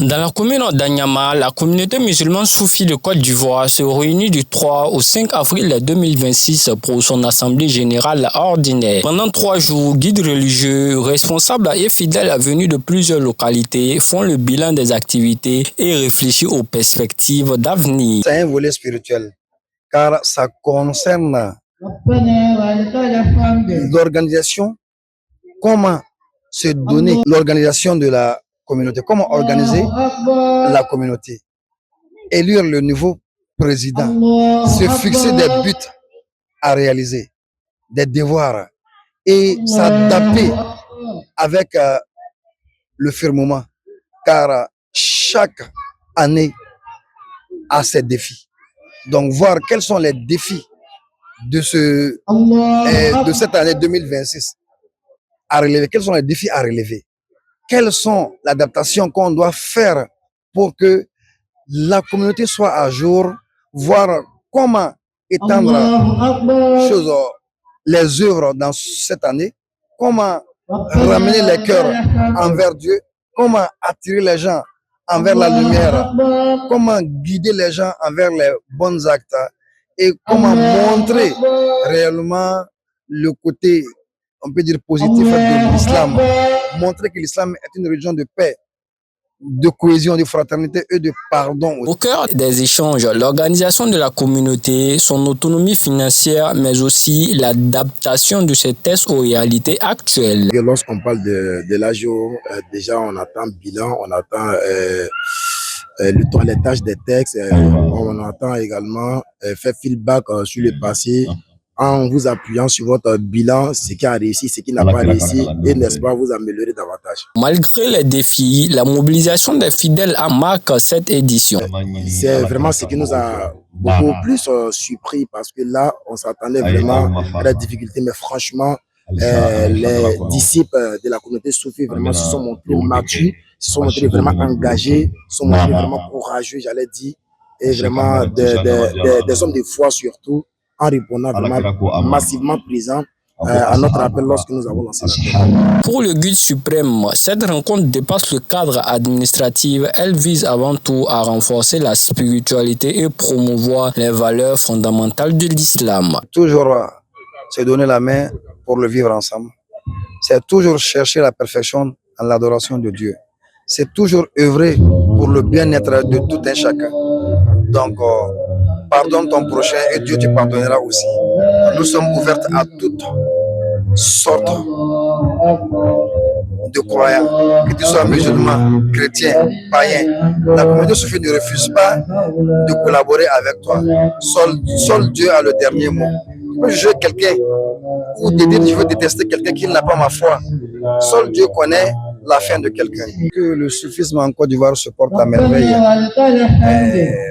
Dans la commune d'Anyama, la communauté musulmane soufie de Côte d'Ivoire se réunit du 3 au 5 avril 2026 pour son assemblée générale ordinaire. Pendant 3 jours, guides religieux, responsables et fidèles venus de plusieurs localités font le bilan des activités et réfléchissent aux perspectives d'avenir. C'est un volet spirituel car ça concerne l'organisation, comment se donner l'organisation de la communauté, comment organiser la communauté, élire le nouveau président, se fixer des buts à réaliser, des devoirs et s'adapter avec le firmament, car chaque année a ses défis. Donc voir quels sont les défis de cette année 2026 à relever, quels sont les défis à relever, quelles sont les adaptations qu'on doit faire pour que la communauté soit à jour, voir comment étendre les œuvres dans cette année, comment ramener les cœurs envers Dieu, comment attirer les gens envers la lumière, comment guider les gens envers les bons actes et comment montrer réellement le côté, on peut dire, positif de l'islam. Montrer que l'islam est une religion de paix, de cohésion, de fraternité et de pardon. Au cœur des échanges, l'organisation de la communauté, son autonomie financière, mais aussi l'adaptation de ces tests aux réalités actuelles. Lorsqu'on parle de l'AGO, déjà on attend bilan, on attend le toilettage des textes, on attend également faire feedback sur le passé, en vous appuyant sur votre bilan, ce qui a réussi, ce qui n'a pas réussi, et n'est-ce pas, vous améliorer davantage. Malgré les défis, la mobilisation des fidèles a marqué cette édition. C'est vraiment ce qui nous a beaucoup plus surpris, parce que là, on s'attendait vraiment à la difficulté, mais franchement, les disciples de la communauté soufie vraiment se sont montrés matures, se sont montrés vraiment engagés, se sont montrés vraiment courageux, j'allais dire, et vraiment des hommes de foi surtout, en répondant vraiment massivement présent à notre appel lorsque nous avons lancé l'appel. Pour le guide suprême, cette rencontre dépasse le cadre administratif. Elle vise avant tout à renforcer la spiritualité et promouvoir les valeurs fondamentales de l'islam. Toujours se donner la main pour le vivre ensemble. C'est toujours chercher la perfection en l'adoration de Dieu. C'est toujours œuvrer pour le bien-être de tout un chacun. Donc, pardonne ton prochain et Dieu te pardonnera aussi. Nous sommes ouverts à toutes sortes de croyants, que tu sois musulman, chrétien, païen. La communauté soufie ne refuse pas de collaborer avec toi. Seul Dieu a le dernier mot. Tu peux juger quelqu'un ou te dire je veux détester quelqu'un qui n'a pas ma foi. Seul Dieu connaît la fin de quelqu'un. Que le soufisme en Côte d'Ivoire se porte à merveille.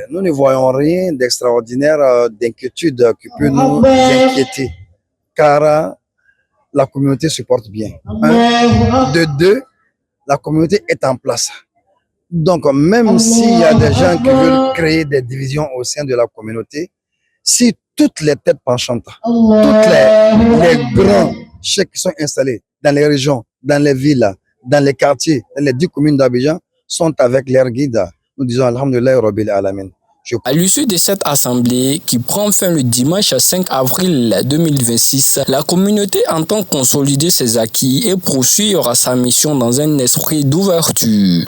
Nous ne voyons rien d'extraordinaire, d'inquiétude qui peut nous inquiéter, car la communauté se porte bien. De deux, la communauté est en place. Donc, même s'il y a des gens qui veulent créer des divisions au sein de la communauté, si toutes les têtes penchantes, toutes les grands chefs qui sont installés dans les régions, dans les villes, dans les quartiers, dans les 10 communes d'Abidjan, sont avec leurs guides, nous disons Alhamdulillah Rabbil Alamin. À l'issue de cette assemblée qui prend fin le dimanche 5 avril 2026, la communauté entend consolider ses acquis et poursuivre sa mission dans un esprit d'ouverture.